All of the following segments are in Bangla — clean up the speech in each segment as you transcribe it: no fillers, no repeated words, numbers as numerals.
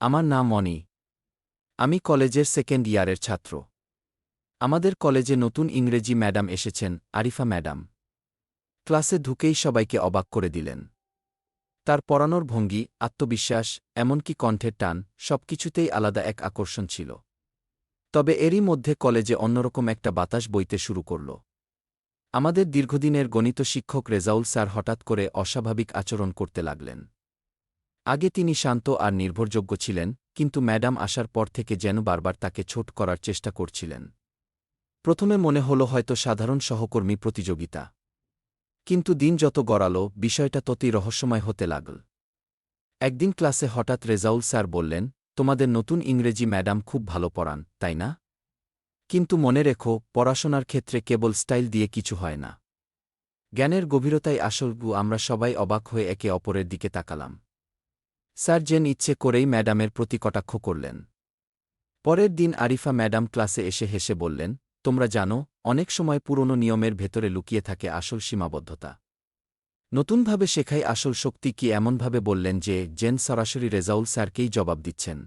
আমার নাম মনি। আমি কলেজের সেকেন্ড ইয়ারের ছাত্র। আমাদের কলেজে নতুন ইংরেজি ম্যাডাম এসেছেন, আরিফা ম্যাডাম। ক্লাসে ঢুকেই সবাইকে অবাক করে দিলেন। তার পড়ানোর ভঙ্গি, আত্মবিশ্বাস, এমনকি কণ্ঠের টান, সবকিছুতেই আলাদা এক আকর্ষণ ছিল। তবে এরই মধ্যে কলেজে অন্যরকম একটা বাতাস বইতে শুরু করল। আমাদের দীর্ঘদিনের গণিত শিক্ষক রেজাউল স্যার হঠাৎ করে অস্বাভাবিক আচরণ করতে লাগলেন। আগে তিনি শান্ত আর নির্ভরযোগ্য ছিলেন, কিন্তু ম্যাডাম আসার পর থেকে যেন বারবার তাকে ছোট করার চেষ্টা করছিলেন। প্রথমে মনে হলো হয়তো সাধারণ সহকর্মী প্রতিযোগিতা। কিন্তু দিন যত গড়াল, বিষয়টা ততই রহস্যময় হতে লাগল। একদিন ক্লাসে হঠাৎ রেজাউল স্যার বললেন, তোমাদের নতুন ইংরেজি ম্যাডাম খুব ভালো পড়ান, তাই না? কিন্তু মনে রেখো, পড়াশোনার ক্ষেত্রে কেবল স্টাইল দিয়ে কিছু হয় না। জ্ঞানের গভীরতাই আসল। আমরা সবাই অবাক হয়ে একে অপরের দিকে তাকালাম। স্যার যেন ইচ্ছে করেই ম্যাডামের প্রতি কটাক্ষ করলেন। পরের দিন আরিফা ম্যাডাম ক্লাসে এসে হেসে বললেন, তোমরা জানো, অনেক সময় পুরনো নিয়মের ভেতরে লুকিয়ে থাকে আসল সীমাবদ্ধতা। নতুনভাবে শেখাই আসল শক্তি। কি এমনভাবে বললেন যে যেন সরাসরি রেজাউল স্যারকেই জবাব দিচ্ছেন।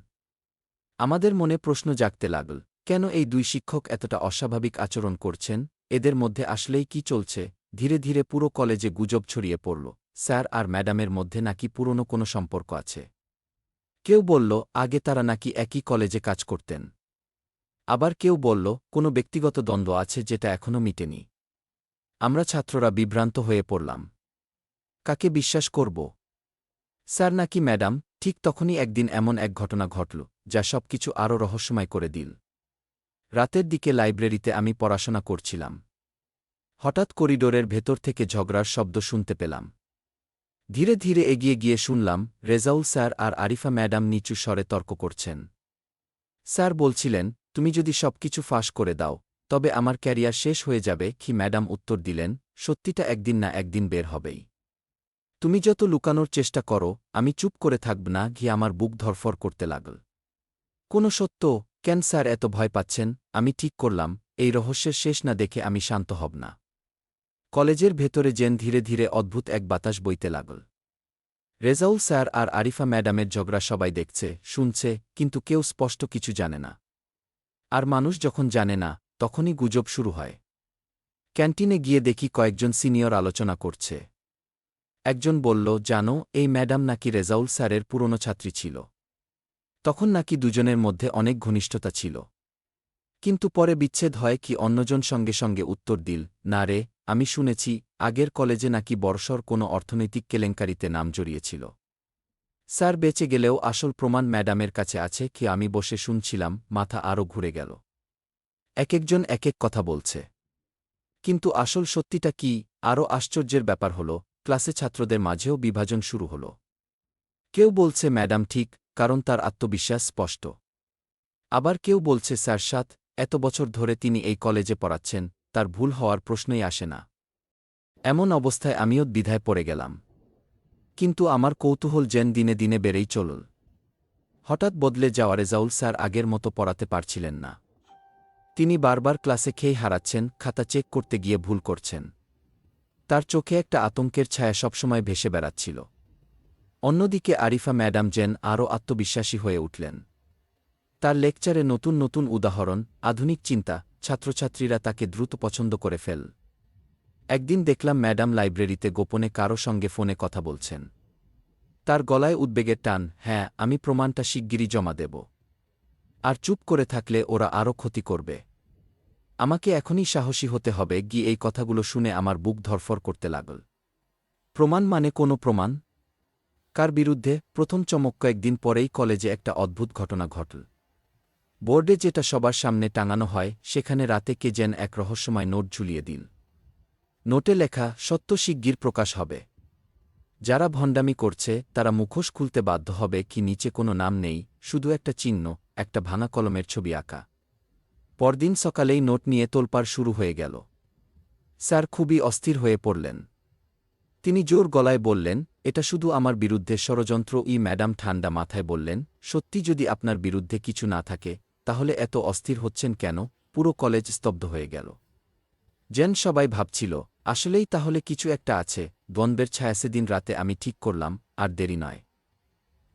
আমাদের মনে প্রশ্ন জাগতে লাগল, কেন এই দুই শিক্ষক এতটা অস্বাভাবিক আচরণ করছেন? এদের মধ্যে আসলেই কি চলছে? ধীরে ধীরে পুরো কলেজে গুজব ছড়িয়ে পড়ল, স্যার আর ম্যাডামের মধ্যে নাকি পুরনো কোনো সম্পর্ক আছে। কেউ বলল, আগে তারা নাকি একই কলেজে কাজ করতেন। আবার কেউ বলল, কোনো ব্যক্তিগত দ্বন্দ্ব আছে যেটা এখনও মিটেনি। আমরা ছাত্ররা বিভ্রান্ত হয়ে পড়লাম। কাকে বিশ্বাস করব? স্যার নাকি ম্যাডাম? ঠিক তখনই একদিন এমন এক ঘটনা ঘটল, যা সবকিছু আরও রহস্যময় করে দিল। রাতের দিকে লাইব্রেরিতে আমি পড়াশোনা করছিলাম। হঠাৎ করিডোরের ভেতর থেকে ঝগড়ার শব্দ শুনতে পেলাম। ধীরে ধীরে এগিয়ে গিয়ে শুনলাম, রেজাউল স্যার আর আরিফা ম্যাডাম নিচু স্বরে তর্ক করছেন। স্যার বলছিলেন, তুমি যদি সবকিছু ফাঁস করে দাও, তবে আমার ক্যারিয়ার শেষ হয়ে যাবে। কি ম্যাডাম উত্তর দিলেন, সত্যিটা একদিন না একদিন বের হবেই। তুমি যত লুকানোর চেষ্টা করো, আমি চুপ করে থাকব না। আমার বুক ধরফর করতে লাগল। কোনো সত্য? কেন স্যার এত ভয় পাচ্ছেন? আমি ঠিক করলাম, এই রহস্যের শেষ না দেখে আমি শান্ত হব না। কলেজের ভেতরে যেন ধীরে ধীরে অদ্ভুত এক বাতাস বইতে লাগল। রেজাউল স্যার আর আরিফা ম্যাডামের ঝগড়া সবাই দেখছে, শুনছে, কিন্তু কেউ স্পষ্ট কিছু জানে না। আর মানুষ যখন জানে না, তখনই গুজব শুরু হয়। ক্যান্টিনে গিয়ে দেখি কয়েকজন সিনিয়র আলোচনা করছে। একজন বলল, জানো, এই ম্যাডাম নাকি রেজাউল স্যারের পুরনো ছাত্রী ছিল। তখন নাকি দুজনের মধ্যে অনেক ঘনিষ্ঠতা ছিল। কিন্তু পরে বিচ্ছেদ হয়। কি অন্যজন সঙ্গে সঙ্গে উত্তর দিল, না রে, আমি শুনেছি, আগের কলেজে নাকি বর্ষর কোনো অর্থনৈতিক কেলেঙ্কারিতে নাম জড়িয়েছিল। স্যার বেঁচে গেলেও আসল প্রমাণ ম্যাডামের কাছে আছে। কি আমি বসে শুনছিলাম, মাথা আরও ঘুরে গেল। একেকজন একেক কথা বলছে। কিন্তু আসল সত্যিটা কি? আরও আশ্চর্যের ব্যাপার হল, ক্লাসে ছাত্রদের মাঝেও বিভাজন শুরু হল। কেউ বলছে ম্যাডাম ঠিক, কারণ তার আত্মবিশ্বাস স্পষ্ট। আবার কেউ বলছে স্যার সাত, এত বছর ধরে তিনি এই কলেজে পড়াচ্ছেন, তার ভুল হওয়ার প্রশ্নই আসে না। এমন অবস্থায় আমিও দ্বিধায় পড়ে গেলাম। কিন্তু আমার কৌতূহল যেন দিনে দিনে বেড়েই চলল। হঠাৎ বদলে যাওয়া রেজাউল স্যার আগের মতো পড়াতে পারছিলেন না। তিনি বারবার ক্লাসে খেই হারাচ্ছেন, খাতা চেক করতে গিয়ে ভুল করছেন। তার চোখে একটা আতঙ্কের ছায়া সবসময় ভেসে বেড়াচ্ছিল। অন্যদিকে আরিফা ম্যাডাম যেন আরও আত্মবিশ্বাসী হয়ে উঠলেন। তার লেকচারে নতুন নতুন উদাহরণ, আধুনিক চিন্তা, ছাত্রছাত্রীরা তাকে দ্রুত পছন্দ করে ফেল। একদিন দেখলাম ম্যাডাম লাইব্রেরিতে গোপনে কারো সঙ্গে ফোনে কথা বলছেন। তার গলায় উদ্বেগের টান, হ্যাঁ, আমি প্রমাণটা শিগগিরই জমা দেব। আর চুপ করে থাকলে ওরা আরও ক্ষতি করবে। আমাকে এখনই সাহসী হতে হবে। এই কথাগুলো শুনে আমার বুক ধরফর করতে লাগল। প্রমাণ মানে কোনো প্রমাণ? কার বিরুদ্ধে? প্রথম চমক কয়েকদিন পরেই কলেজে একটা অদ্ভুত ঘটনা ঘটল। বোর্ডে যেটা সবার সামনে টাঙানো হয়, সেখানে রাতে কে যেন এক রহস্যময় নোট ঝুলিয়ে দিল। নোটে লেখা, সত্য শিগগির প্রকাশ হবে। যারা ভণ্ডামি করছে তারা মুখোশ খুলতে বাধ্য হবে। কি নিচে কোনো নাম নেই, শুধু একটা চিহ্ন, একটা ভাঙা কলমের ছবি আঁকা। পরদিন সকালেই নোট নিয়ে তোলপাড় শুরু হয়ে গেল। স্যার খুবই অস্থির হয়ে পড়লেন। তিনি জোর গলায় বললেন, এটা শুধু আমার বিরুদ্ধে ষড়যন্ত্র। ম্যাডাম ঠান্ডা মাথায় বললেন, সত্যি যদি আপনার বিরুদ্ধে কিছু না থাকে, তাহলে এত অস্থির হচ্ছেন কেন? পুরো কলেজ স্তব্ধ হয়ে গেল। যেন সবাই ভাবছিল, আসলেই তাহলে কিছু একটা আছে। দ্বন্দ্বের ছায়া। সেদিন রাতে আমি ঠিক করলাম, আর দেরি নয়।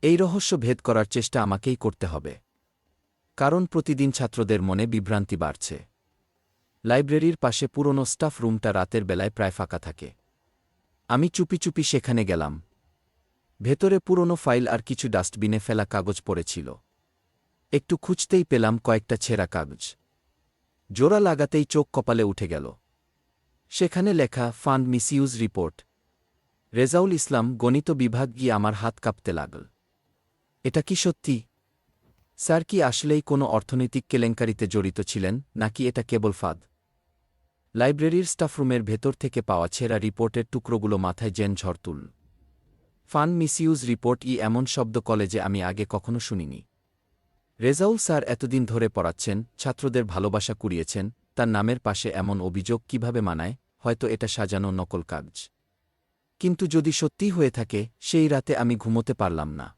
এই রহস্য ভেদ করার চেষ্টা আমাকেই করতে হবে। কারণ প্রতিদিন ছাত্রদের মনে বিভ্রান্তি বাড়ছে। লাইব্রেরির পাশে পুরনো স্টাফ রুমটা রাতের বেলায় প্রায় ফাঁকা থাকে। আমি চুপি চুপি সেখানে গেলাম। ভেতরে পুরনো ফাইল আর কিছু ডাস্টবিনে ফেলা কাগজ পড়েছিল। একটু খুঁজতেই পেলাম কয়েকটা ছেঁড়া কাগজ। জোড়া লাগাতেই চোখ কপালে উঠে গেল। সেখানে লেখা ফান্ড মিসইউজ রিপোর্ট। রেজাউল ইসলাম, গণিত বিভাগ। গিয়ে আমার হাত কাঁপতে লাগল। এটা কি সত্যি? স্যার কি আসলেই কোনো অর্থনৈতিক কেলেঙ্কারিতে জড়িত ছিলেন, নাকি এটা কেবল ফাঁদ? লাইব্রেরির স্টাফরুমের ভেতর থেকে পাওয়া ছেঁড়া রিপোর্টের টুকরোগুলো মাথায় যেন ঝড় তুলল। ফান্ড মিসইউজ রিপোর্ট এমন শব্দ কলেজে আমি আগে কখনো শুনিনি। রেজাউল স্যার এতদিন ধরে পড়াচ্ছেন, ছাত্রদের ভালোবাসা কুড়িয়েছেন, তার নামের পাশে এমন অভিযোগ কিভাবে মানায়? হয়তো এটা সাজানো নকল কাগজ। কিন্তু যদি সত্যিই হয়ে থাকে, সেই রাতে আমি ঘুমোতে পারলাম না।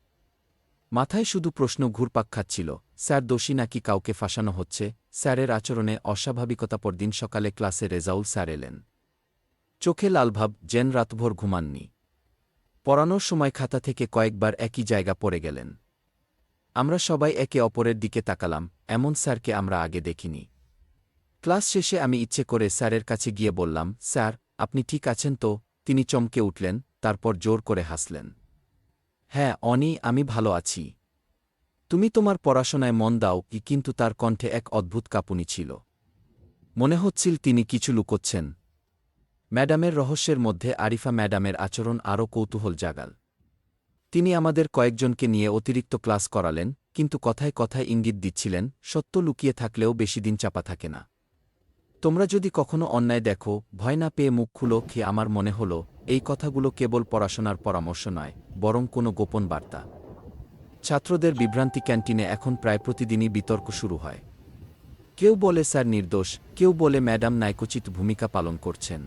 মাথায় শুধু প্রশ্ন ঘুরপাক খাচ্ছিল, স্যার দোষী নাকি কাউকে ফাঁসানো হচ্ছে? স্যারের আচরণে অস্বাভাবিকতা। পরদিন সকালে ক্লাসে রেজাউল স্যার এলেন। চোখে লালভাব, যেন রাতভর ঘুমাননি। পড়ানোর সময় খাতা থেকে কয়েকবার একই জায়গা পড়ে গেলেন। আমরা সবাই একে অপরের দিকে তাকালাম। এমন স্যারকে আমরা আগে দেখিনি। ক্লাস শেষে আমি ইচ্ছে করে স্যারের কাছে গিয়ে বললাম, স্যার, আপনি ঠিক আছেন তো? তিনি চমকে উঠলেন, তারপর জোর করে হাসলেন। হ্যাঁ অনি, আমি ভালো আছি। তুমি তোমার পড়াশোনায় মন দাও। কিন্তু তার কণ্ঠে এক অদ্ভুত কাঁপুনি ছিল। মনে হচ্ছিল তিনি কিছু লুকোচ্ছেন। ম্যাডামের রহস্যের মধ্যে আরিফা ম্যাডামের আচরণ আরও কৌতূহল জাগাল। তিনি আমাদের কয়েকজনকে নিয়ে অতিরিক্ত ক্লাস করালেন, কিন্তু কথায় কথায় ইঙ্গিত দিচ্ছিলেন, সত্য লুকিয়ে থাকলেও বেশিদিন চাপা থাকে না। তোমরা যদি কখনো অন্যায় দেখো, ভয় না পেয়ে মুখ খুলো। আমার মনে হল এই কথাগুলো কেবল পড়াশোনার পরামর্শ নয়, বরং কোনো গোপন বার্তা। ছাত্রদের বিভ্রান্তি। ক্যান্টিনে এখন প্রায় প্রতিদিনই বিতর্ক শুরু হয়। কেউ বলে স্যার নির্দোষ, কেউ বলে ম্যাডাম ন্যায়কোচিত ভূমিকা পালন করছেন।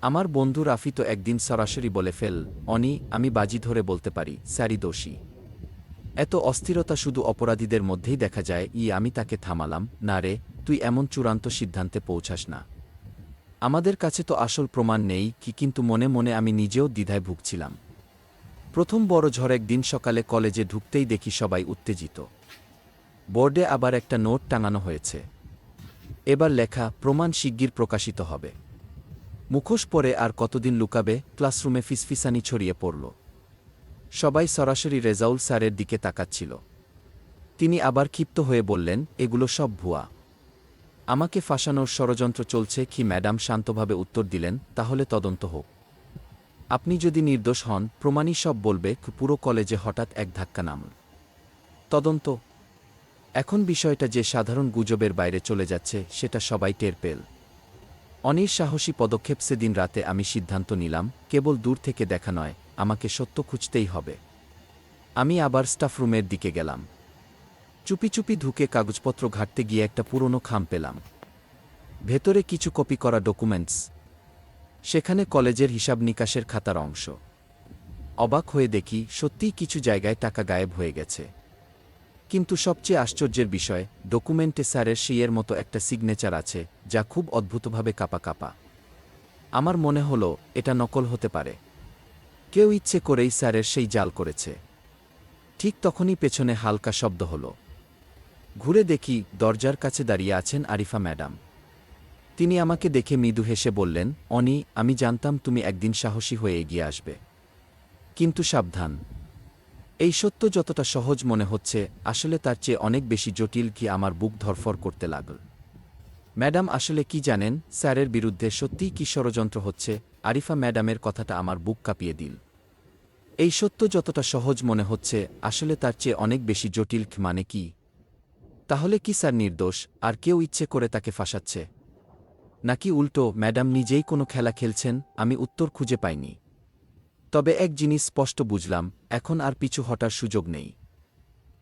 আমার বন্ধু রাফি তো একদিন সরাসরি বলে ফেল, অনি, আমি বাজি ধরে বলতে পারি স্যারই দোষী। এত অস্থিরতা শুধু অপরাধীদের মধ্যেই দেখা যায়। আমি তাকে থামালাম, না রে, তুই এমন চূড়ান্ত সিদ্ধান্তে পৌঁছাস না। আমাদের কাছে তো আসল প্রমাণ নেই। কিন্তু মনে মনে আমি নিজেও দ্বিধায় ভুগছিলাম। প্রথম বড় ঝড়। একদিন সকালে কলেজে ঢুকতেই দেখি সবাই উত্তেজিত। বোর্ডে আবার একটা নোট টাঙানো হয়েছে। এবার লেখা, প্রমাণ শিগগির প্রকাশিত হবে। মুখোশ পরে আর কতদিন লুকাবে? ক্লাসরুমে ফিসফিসানি ছড়িয়ে পড়ল। সবাই সরাসরি রেজাউল স্যারের দিকে তাকাচ্ছিল। তিনি আবার ক্ষিপ্ত হয়ে বললেন, এগুলো সব ভুয়া। আমাকে ফাঁসানোর ষড়যন্ত্র চলছে। ম্যাডাম শান্তভাবে উত্তর দিলেন, তাহলে তদন্ত হোক। আপনি যদি নির্দোষ হন, প্রমাণই সব বলবে। পুরো কলেজে হঠাৎ এক ধাক্কা নামল। তদন্ত? এখন বিষয়টা যে সাধারণ গুজবের বাইরে চলে যাচ্ছে, সেটা সবাই টের পেল। অনির সাহসী পদক্ষেপ। সেদিন রাতে আমি সিদ্ধান্ত নিলাম, কেবল দূর থেকে দেখা নয়, আমাকে সত্য খুঁজতেই হবে। আমি আবার স্টাফরুমের দিকে গেলাম। চুপি চুপি ঢুকে কাগজপত্র ঘাঁটতে গিয়ে একটা পুরনো খাম পেলাম। ভেতরে কিছু কপি করা ডকুমেন্টস। সেখানে কলেজের হিসাব নিকাশের খাতার অংশ। অবাক হয়ে দেখি, সত্যিই কিছু জায়গায় টাকা গায়েব হয়ে গেছে। কিন্তু সবচেয়ে আশ্চর্যের বিষয়, ডকুমেন্টে স্যারের সেইয়ের মতো একটা সিগনেচার আছে, যা খুব অদ্ভুতভাবে কাঁপা কাঁপা। আমার মনে হলো এটা নকল হতে পারে। কেউ ইচ্ছে করেই স্যারের সেই জাল করেছে। ঠিক তখনই পেছনে হালকা শব্দ হলো। ঘুরে দেখি, দরজার কাছে দাঁড়িয়ে আছেন আরিফা ম্যাডাম। তিনি আমাকে দেখে মৃদু হেসে বললেন, অনি, আমি জানতাম তুমি একদিন সাহসী হয়ে এগিয়ে আসবে। কিন্তু সাবধান, এই সত্য যতটা সহজ মনে হচ্ছে, আসলে তার চেয়ে অনেক বেশি জটিল। আমার বুক ধরফর করতে লাগল। ম্যাডাম আসলে কি জানেন? স্যারের বিরুদ্ধে সত্যিই কি ষড়যন্ত্র হচ্ছে? আরিফা ম্যাডামের কথাটা আমার বুক কাঁপিয়ে দিল। এই সত্য যতটা সহজ মনে হচ্ছে, আসলে তার চেয়ে অনেক বেশি জটিল। মানে কি? তাহলে কি স্যার নির্দোষ, আর কেউ ইচ্ছে করে তাকে ফাঁসাচ্ছে? নাকি উল্টো, ম্যাডাম নিজেই কোনো খেলা খেলছেন? আমি উত্তর খুঁজে পাইনি। তবে এক জিনিস স্পষ্ট বুঝলাম, এখন আর পিছু হটার সুযোগ নেই।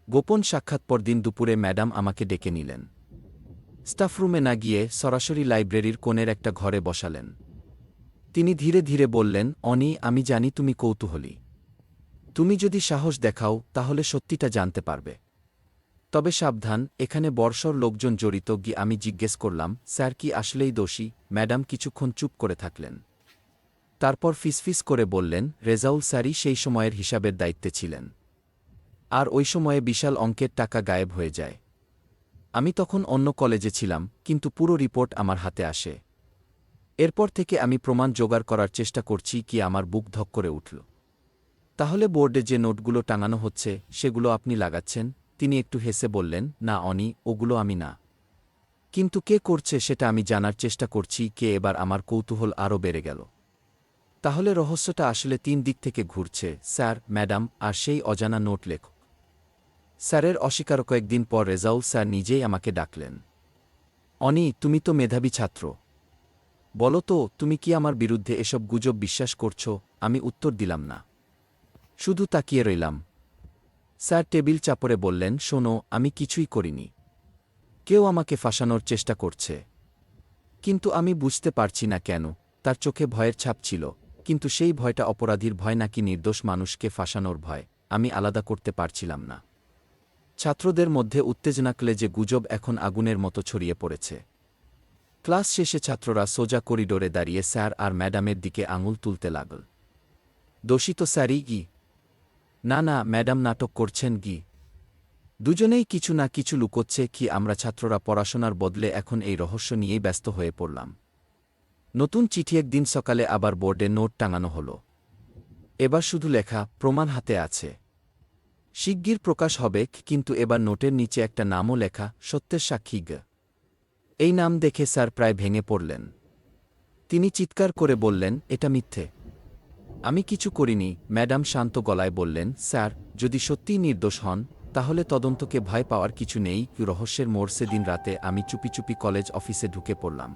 গোপন সাক্ষাৎ। পরদিন দুপুরে ম্যাডাম আমাকে ডেকে নিলেন। স্টাফরুমে না গিয়ে সরাসরি লাইব্রেরির কোণের একটা ঘরে বসালেন। তিনি ধীরে ধীরে বললেন, অনি, আমি জানি তুমি কৌতূহলী। তুমি যদি সাহস দেখাও, তাহলে সত্যিটা জানতে পারবে। তবে সাবধান, এখানে বর্ষর লোকজন জড়িত। আমি জিজ্ঞেস করলাম, স্যার কি আসলেই দোষী? ম্যাডাম কিছুক্ষণ চুপ করে থাকলেন। তারপর ফিসফিস করে বললেন, রেজাউল স্যারই সেই সময়ের হিসাবের দায়িত্বে ছিলেন। আর ওই সময়ে বিশাল অঙ্কের টাকা গায়েব হয়ে যায়। আমি তখন অন্য কলেজে ছিলাম, কিন্তু পুরো রিপোর্ট আমার হাতে আসে। এরপর থেকে আমি প্রমাণ জোগাড় করার চেষ্টা করছি কি আমার বুক ধক করে উঠল। তাহলে বোর্ডে যে নোটগুলো টাঙানো হচ্ছে সেগুলো আপনি লাগাচ্ছেন? তিনি একটু হেসে বললেন, না অনি, ওগুলো আমি না। কিন্তু কে করছে সেটা আমি জানার চেষ্টা করছি। কে? এবার আমার কৌতূহল আরও বেড়ে গেল। তাহলে রহস্যটা আসলে ৩ দিক থেকে ঘুরছে, স্যার, ম্যাডাম আর সেই অজানা নোট লেখক। স্যারের অস্বীকার কয়েকদিন পর রেজাউল স্যার নিজেই আমাকে ডাকলেন। অনি, তুমি তো মেধাবী ছাত্র। বলো তো, তুমি কি আমার বিরুদ্ধে এসব গুজব বিশ্বাস করছ? আমি উত্তর দিলাম না, শুধু তাকিয়ে রইলাম। স্যার টেবিল চাপড়ে বললেন, শোনো, আমি কিছুই করিনি। কেউ আমাকে ফাঁসানোর চেষ্টা করছে। কিন্তু আমি বুঝতে পারছি না কেন। তার চোখে ভয়ের ছাপ ছিল, কিন্তু সেই ভয়টা অপরাধীর ভয় নাকি নির্দোষ মানুষকে ফাঁসানোর ভয়, আমি আলাদা করতে পারছিলাম না। ছাত্রদের মধ্যে উত্তেজনা যে গুজব এখন আগুনের মতো ছড়িয়ে পড়েছে। ক্লাস শেষে ছাত্ররা সোজা করিডোরে দাঁড়িয়ে স্যার আর ম্যাডামের দিকে আঙুল তুলতে লাগল। দোষী তো স্যারই কি? না না, ম্যাডাম নাটক করছেন কি? দুজনেই কিছু না কিছু লুকোচ্ছে কি? আমরা ছাত্ররা পড়াশোনার বদলে এখন এই রহস্য নিয়েই ব্যস্ত হয়ে পড়লাম। নতুন চিঠি। একদিন সকালে আবার বোর্ডে নোট টাঙানো হলো। এবার শুধু লেখা, প্রমাণ হাতে আছে। শিগগির প্রকাশ হবে, কিন্তু এবার নোটের নিচে একটা নামও লেখা, সত্যের সাক্ষী গ। এই নাম দেখে স্যার প্রায় ভেঙে পড়লেন। তিনি চিৎকার করে বললেন, এটা মিথ্যে। আমি কিছু করিনি। ম্যাডাম শান্ত গলায় বললেন, স্যার, যদি সত্যিই নির্দোষ হন তাহলে তদন্তকে ভয় পাওয়ার কিছু নেই। রহস্যের মোড়। সেদিন রাতে আমি চুপি চুপি কলেজ অফিসে ঢুকে পড়লাম।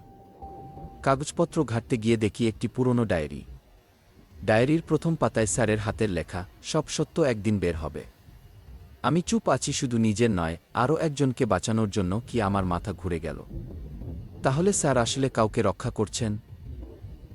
কাগজপত্র ঘাঁটতে গিয়ে দেখি একটি পুরনো ডায়েরি। ডায়েরির প্রথম পাতায় স্যারের হাতের লেখা, সব সত্য একদিন বের হবে। আমি চুপ আছি, শুধু নিজের নয়, আরও একজনকে বাঁচানোর জন্য। কি আমার মাথা ঘুরে গেল। তাহলে স্যার আসলে কাউকে রক্ষা করছেন?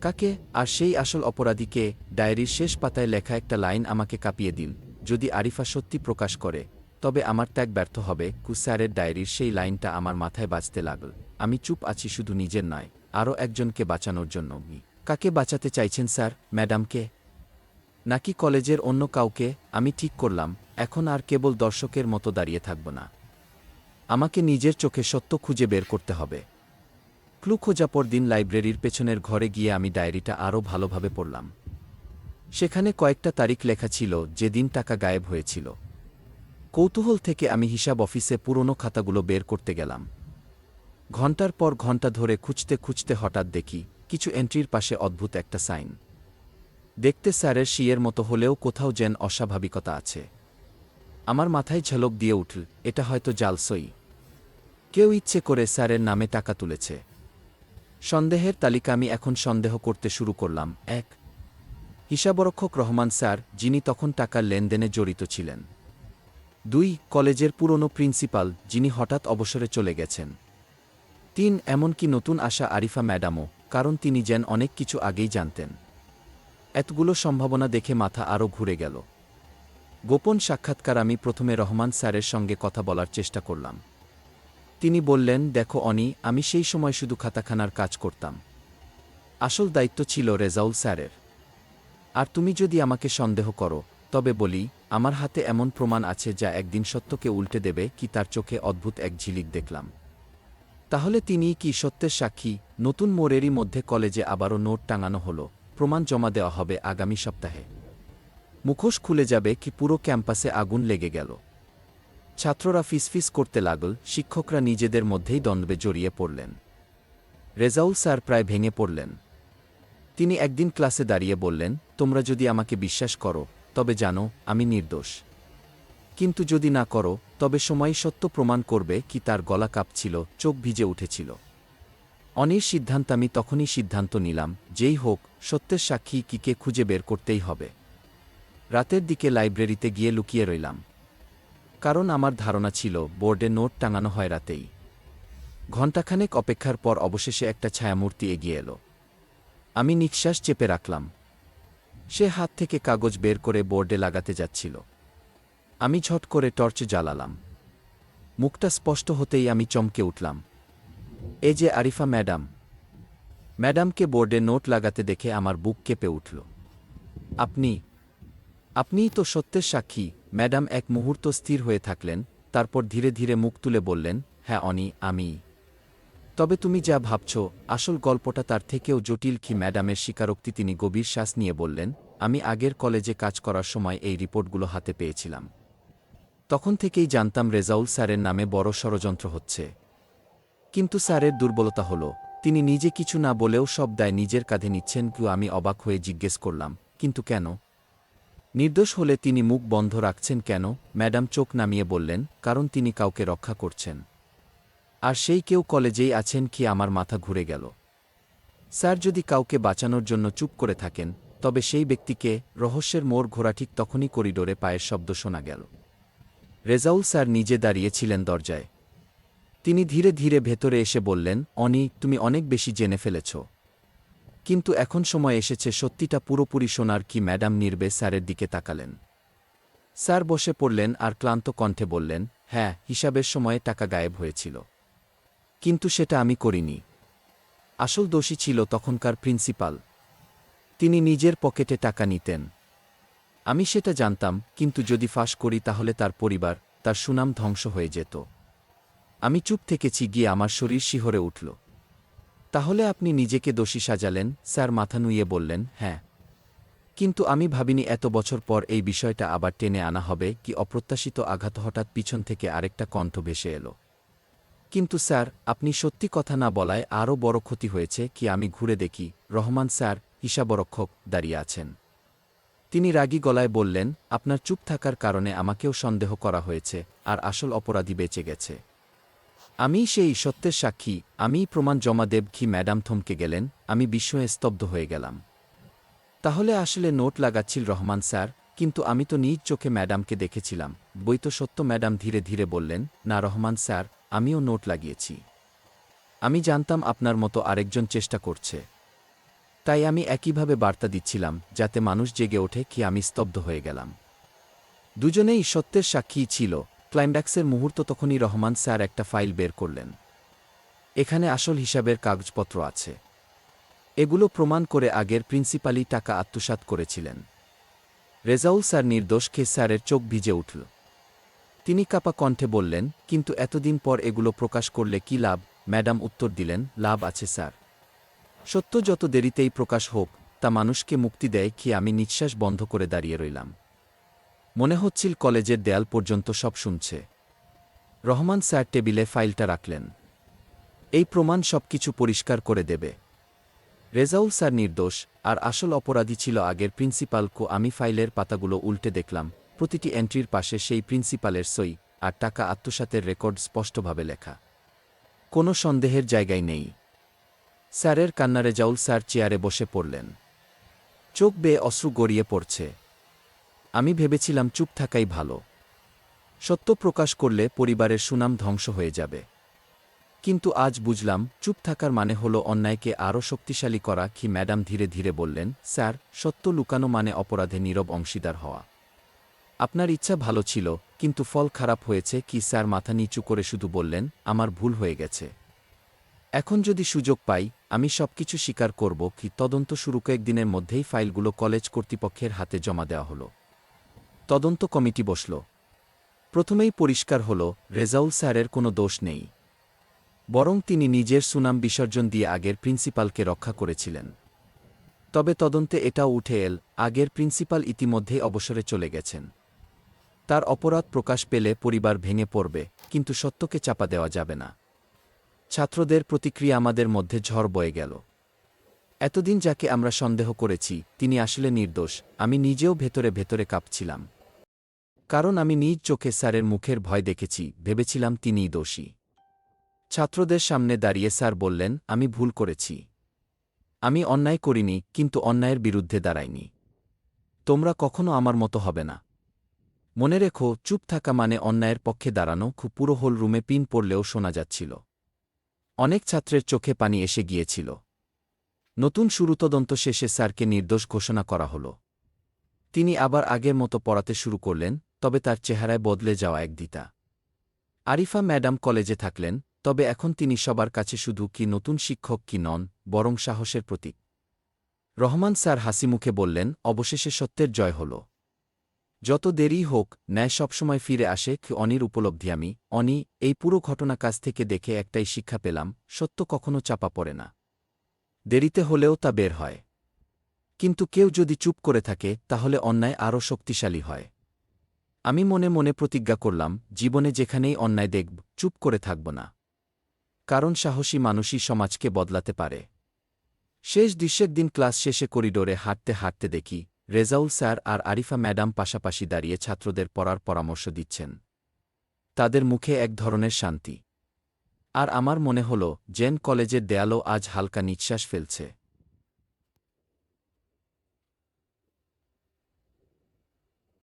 কাকে? আর সেই আসল অপরাধীকে? ডায়েরির শেষ পাতায় লেখা একটা লাইন আমাকে কাঁপিয়ে দিল, যদি আরিফা সত্যি প্রকাশ করে তবে আমার ত্যাগ ব্যর্থ হবে। স্যারের ডায়েরির সেই লাইনটা আমার মাথায় বাজতে লাগল। আমি চুপ আছি শুধু নিজের নয়, আরও একজনকে বাঁচানোর জন্য। কাকে বাঁচাতে চাইছেন স্যার? ম্যাডামকে? নাকি কলেজের অন্য কাউকে? আমি ঠিক করলাম, এখন আর কেবল দর্শকের মতো দাঁড়িয়ে থাকব না। আমাকে নিজের চোখে সত্য খুঁজে বের করতে হবে। ক্লু খোঁজা। পর দিন লাইব্রেরির পেছনের ঘরে গিয়ে আমি ডায়েরিটা আরও ভালোভাবে পড়লাম। সেখানে কয়েকটা তারিখ লেখা ছিল, যেদিন টাকা গায়েব হয়েছিল। কৌতূহল থেকে আমি হিসাব অফিসে পুরনো খাতাগুলো বের করতে গেলাম। ঘণ্টার পর ঘণ্টা ধরে খুঁজতে খুঁজতে হঠাৎ দেখি কিছু এন্ট্রির পাশে অদ্ভুত একটা সাইন। দেখতে স্যারের শিয়ের মতো হলেও কোথাও যেন অস্বাভাবিকতা আছে। আমার মাথায় ঝলক দিয়ে উঠল, এটা হয়তো জালসই। কেউ ইচ্ছে করে স্যারের নামে টাকা তুলেছে। সন্দেহের তালিকা। আমি এখন সন্দেহ করতে শুরু করলাম। ১. হিসাবরক্ষক রহমান স্যার, যিনি তখন টাকার লেনদেনে জড়িত ছিলেন। ২. কলেজের পুরনো প্রিন্সিপাল, যিনি হঠাৎ অবসরে চলে গেছেন। ৩. এমনকি নতুন আসা আরিফা ম্যাডামও, কারণ তিনি যেন অনেক কিছু আগেই জানতেন। এতগুলো সম্ভাবনা দেখে মাথা আরও ঘুরে গেল। গোপন সাক্ষাৎকার। আমি প্রথমে রহমান স্যারের সঙ্গে কথা বলার চেষ্টা করলাম। তিনি বললেন, দেখো অনি, আমি সেই সময় শুধু খাতাখানার কাজ করতাম। আসল দায়িত্ব ছিল রেজাউল স্যারের। আর তুমি যদি আমাকে সন্দেহ করো তবে বলি, আমার হাতে এমন প্রমাণ আছে যা একদিন সত্যকে উল্টে দেবে। কি? তার চোখে অদ্ভুত এক ঝিলিক দেখলাম। তাহলে তিনিই কি সত্যের সাক্ষী? নতুন মোড়েরই মধ্যে কলেজে আবারও নোট টাঙানো হলো। প্রমাণ জমা দেওয়া হবে আগামী সপ্তাহে। মুখোশ খুলে যাবে কি? পুরো ক্যাম্পাসে আগুন লেগে গেল। ছাত্ররা ফিসফিস করতে লাগল, শিক্ষকরা নিজেদের মধ্যেই দ্বন্দ্বে জড়িয়ে পড়লেন। রেজাউল স্যার প্রায় ভেঙে পড়লেন। তিনি একদিন ক্লাসে দাঁড়িয়ে বললেন, তোমরা যদি আমাকে বিশ্বাস করো তবে জানো আমি নির্দোষ। কিন্তু যদি না করো তবে সময়ই সত্য প্রমাণ করবে। কি? তার গলা কাঁপছিল, চোখ ভিজে উঠেছিল। অনির সিদ্ধান্ত। আমি তখনই সিদ্ধান্ত নিলাম, যেই হোক সত্যের সাক্ষী কিকে খুঁজে বের করতেই হবে। রাতের দিকে লাইব্রেরিতে গিয়ে লুকিয়ে রইলাম, কারণ আমার ধারণা ছিল বোর্ডে নোট টাঙানো হয় রাতেই। ঘণ্টাখানেক অপেক্ষার পর অবশেষে একটা ছায়ামূর্তি এগিয়ে এলো। আমি নিঃশ্বাস চেপে রাখলাম। সে হাত থেকে কাগজ বের করে বোর্ডে লাগাতে যাচ্ছিল। আমি ঝট করে টর্চ জ্বালালাম। মুখটা স্পষ্ট হতেই আমি চমকে উঠলাম। এ যে আরিফা ম্যাডাম! ম্যাডামকে বোর্ডে নোট লাগাতে দেখে আমার বুক কেঁপে উঠল। আপনিই তো সত্যের সাক্ষী! ম্যাডাম এক মুহূর্ত স্থির হয়ে থাকলেন, তারপর ধীরে ধীরে মুখ তুলে বললেন, হ্যাঁ অনি, আমি। তবে তুমি যা ভাবছ, আসল গল্পটা তার থেকেও জটিল। কি ম্যাডামের স্বীকারোক্তি। তিনি গভীর শ্বাস নিয়ে বললেন, আমি আগের কলেজে কাজ করার সময় এই রিপোর্টগুলো হাতে পেয়েছিলাম। তখন থেকেই জানতাম রেজাউল স্যারের নামে বড় ষড়যন্ত্র হচ্ছে। কিন্তু স্যারের দুর্বলতা হল, তিনি নিজে কিছু না বলেও সব দায় নিজের কাঁধে নিচ্ছেন। কেউ আমি অবাক হয়ে জিজ্ঞেস করলাম, কিন্তু কেন? নির্দোষ হলে তিনি মুখ বন্ধ রাখছেন কেন? ম্যাডাম চোখ নামিয়ে বললেন, কারণ তিনি কাউকে রক্ষা করছেন। আর সেই কেউ কলেজেই আছেন। কি আমার মাথা ঘুরে গেল। স্যার যদি কাউকে বাঁচানোর জন্য চুপ করে থাকেন, তবে সেই ব্যক্তিকে। রহস্যের মোড় ঘোরা ঠিক তখনই করিডোরে পায়ের শব্দ শোনা গেল। রেজাউল স্যার নিজে দাঁড়িয়েছিলেন দরজায়। তিনি ধীরে ধীরে ভেতরে এসে বললেন, অনি, তুমি অনেক বেশি জেনে ফেলেছ। কিন্তু এখন সময় এসেছে সত্যিটা পুরোপুরি শোনার। কি ম্যাডাম নির্বে স্যারের দিকে তাকালেন। স্যার বসে পড়লেন আর ক্লান্ত কণ্ঠে বললেন, হ্যাঁ, হিসাবের সময়ে টাকা গায়েব হয়েছিল। কিন্তু সেটা আমি করিনি। আসল দোষী ছিল তখনকার প্রিন্সিপাল। তিনি নিজের পকেটে টাকা নিতেন। আমি সেটা জানতাম, কিন্তু যদি ফাঁস করি তাহলে তার পরিবার, তার সুনাম ধ্বংস হয়ে যেত। আমি চুপ থেকেছি। গিয়ে আমার শরীর শিহরে উঠল। তাহলে আপনি নিজেকে দোষী সাজালেন? স্যার মাথা নুইয়ে বললেন, হ্যাঁ। কিন্তু আমি ভাবিনি এত বছর পর এই বিষয়টা আবার টেনে আনা হবে। কি অপ্রত্যাশিত আঘাত। হঠাৎ পিছন থেকে আরেকটা কণ্ঠ ভেসে এলো, কিন্তু স্যার, আপনি সত্যি কথা না বলায় আরও বড় ক্ষতি হয়েছে। কি আমি ঘুরে দেখি, রহমান স্যার, হিসাবরক্ষক, দাঁড়িয়ে আছেন। তিনি রাগী গলায় বললেন, আপনার চুপ থাকার কারণে আমাকেও সন্দেহ করা হয়েছে, আর আসল অপরাধী বেঁচে গেছে। আমিই সেই সত্যের সাক্ষী, আমিই প্রমাণ জমা দেব। কি ম্যাডাম থমকে গেলেন। আমি বিস্ময়ে স্তব্ধ হয়ে গেলাম। তাহলে আসলে নোট লাগাচ্ছিল রহমান স্যার? কিন্তু আমি তো নিজ চোখে ম্যাডামকে দেখেছিলাম। বই তো সত্য। ম্যাডাম ধীরে ধীরে বললেন, না রহমান স্যার, আমিও নোট লাগিয়েছি। আমি জানতাম আপনার মতো আরেকজন চেষ্টা করছে। তাই আমি একইভাবে বার্তা দিচ্ছিলাম, যাতে মানুষ জেগে ওঠে। কি আমি স্তব্ধ হয়ে গেলাম। দুজনেই সত্যের সাক্ষী ছিল। ক্লাইম্যাক্সের মুহূর্ত তখনই রহমান স্যার একটা ফাইল বের করলেন। এখানে আসল হিসাবের কাগজপত্র আছে। এগুলো প্রমাণ করে আগের প্রিন্সিপালই টাকা আত্মসাৎ করেছিলেন। রেজাউল স্যার নির্দোষ। খেয়ে স্যারের চোখ ভিজে উঠল। তিনি কাপা কণ্ঠে বললেন, কিন্তু এতদিন পর এগুলো প্রকাশ করলে কি লাভ? ম্যাডাম উত্তর দিলেন, লাভ আছে স্যার। সত্য যত দেরিতেই প্রকাশ হোক, তা মানুষকে মুক্তি দেয়। কি আমি নিঃশ্বাস বন্ধ করে দাঁড়িয়ে রইলাম। মনে হচ্ছিল কলেজের দেয়াল পর্যন্ত সব শুনছে। রহমান স্যার টেবিলে ফাইলটা রাখলেন। এই প্রমাণ সবকিছু পরিষ্কার করে দেবে। রেজাউল স্যার নির্দোষ, আর আসল অপরাধী ছিল আগের প্রিন্সিপাল। আমি ফাইলের পাতাগুলো উল্টে দেখলাম, প্রতিটি এন্ট্রির পাশে সেই প্রিন্সিপালের সই, আর টাকা আত্মসাতের রেকর্ড স্পষ্টভাবে লেখা। কোনো সন্দেহের জায়গায় নেই। স্যারের কান্না। রেজাউল স্যার চেয়ারে বসে পড়লেন। চোখ বেয়ে অশ্রু গড়িয়ে পড়ছে। আমি ভেবেছিলাম চুপ থাকাই ভালো। সত্য প্রকাশ করলে পরিবারের সুনাম ধ্বংস হয়ে যাবে। কিন্তু আজ বুঝলাম, চুপ থাকার মানে হলো অন্যায়কে আরও শক্তিশালী করা। কি ম্যাডাম ধীরে ধীরে বললেন, স্যার, সত্য লুকানো মানে অপরাধে নীরব অংশীদার হওয়া। আপনার ইচ্ছা ভালো ছিল, কিন্তু ফল খারাপ হয়েছে। কি স্যার মাথা নিচু করে শুধু বললেন, আমার ভুল হয়ে গেছে। এখন যদি সুযোগ পাই, আমি সবকিছু স্বীকার করব। কি তদন্ত শুরু কয়েকদিনের মধ্যেই ফাইলগুলো কলেজ কর্তৃপক্ষের হাতে জমা দেওয়া হলো। তদন্ত কমিটি বসল। প্রথমেই পরিষ্কার হল, রেজাউল স্যারের কোনো দোষ নেই। বরং তিনি নিজের সুনাম বিসর্জন দিয়ে আগের প্রিন্সিপালকে রক্ষা করেছিলেন। তবে তদন্তে এটাও উঠে এল, আগের প্রিন্সিপাল ইতিমধ্যেই অবসরে চলে গেছেন। তার অপরাধ প্রকাশ পেলে পরিবার ভেঙে পড়বে, কিন্তু সত্যকে চাপা দেওয়া যাবে না। ছাত্রদের প্রতিক্রিয়া। আমাদের মধ্যে ঝড় বয়ে গেল। এতদিন যাকে আমরা সন্দেহ করেছি, তিনি আসলে নির্দোষ। আমি নিজেও ভেতরে ভেতরে কাঁপছিলাম। কারণ আমি নিজ চোখে স্যারের মুখের ভয় দেখেছি। ভেবেছিলাম তিনিই দোষী। ছাত্রদের সামনে দাঁড়িয়ে স্যার বললেন, আমি ভুল করেছি। আমি অন্যায় করিনি, কিন্তু অন্যায়ের বিরুদ্ধে দাঁড়াইনি। তোমরা কখনো আমার মতো হবে না। মনে রেখো, চুপ থাকা মানে অন্যায়ের পক্ষে দাঁড়ানো। খুব পুরো হোল রুমে পিন পড়লেও শোনা যাচ্ছিল। অনেক ছাত্রের চোখে পানি এসে গিয়েছিল। নতুন শুরু। তদন্ত শেষে স্যারকে নির্দোষ ঘোষণা করা হল। তিনি আবার আগের মতো পড়াতে শুরু করলেন, তবে তার চেহারায় বদলে যাওয়া এক দ্বিতা। আরিফা ম্যাডাম কলেজে থাকলেন, তবে এখন তিনি সবার কাছে শুধু কি নতুন শিক্ষক কি নন, বরং সাহসের প্রতীক। রহমান স্যার হাসিমুখে বললেন, অবশেষে সত্যের জয় হল। যত দেরি হোক, ন্যায় সবসময় ফিরে আসে। অনির উপলব্ধি। আমি অনি এই পুরো ঘটনা কাছ থেকে দেখে একটাই শিক্ষা পেলাম, সত্য কখনো চাপা পড়ে না। দেরিতে হলেও তা বের হয়। কিন্তু কেউ যদি চুপ করে থাকে, তাহলে অন্যায় আরও শক্তিশালী হয়। আমি মনে মনে প্রতিজ্ঞা করলাম, জীবনে যেখানেই অন্যায় দেখব, চুপ করে থাকব না। কারণ সাহসী মানুষই সমাজকে বদলাতে পারে। শেষ দৃশ্যের দিন ক্লাস শেষে করিডোরে হাঁটতে হাঁটতে দেখি রেজাউল স্যার আর আরিফা ম্যাডাম পাশাপাশি দাঁড়িয়ে ছাত্রদের পড়ার পরামর্শ দিচ্ছেন। তাদের মুখে এক ধরনের শান্তি। আর আমার মনে হল, যেন কলেজের দেয়ালও আজ হালকা নিঃশ্বাস ফেলছে।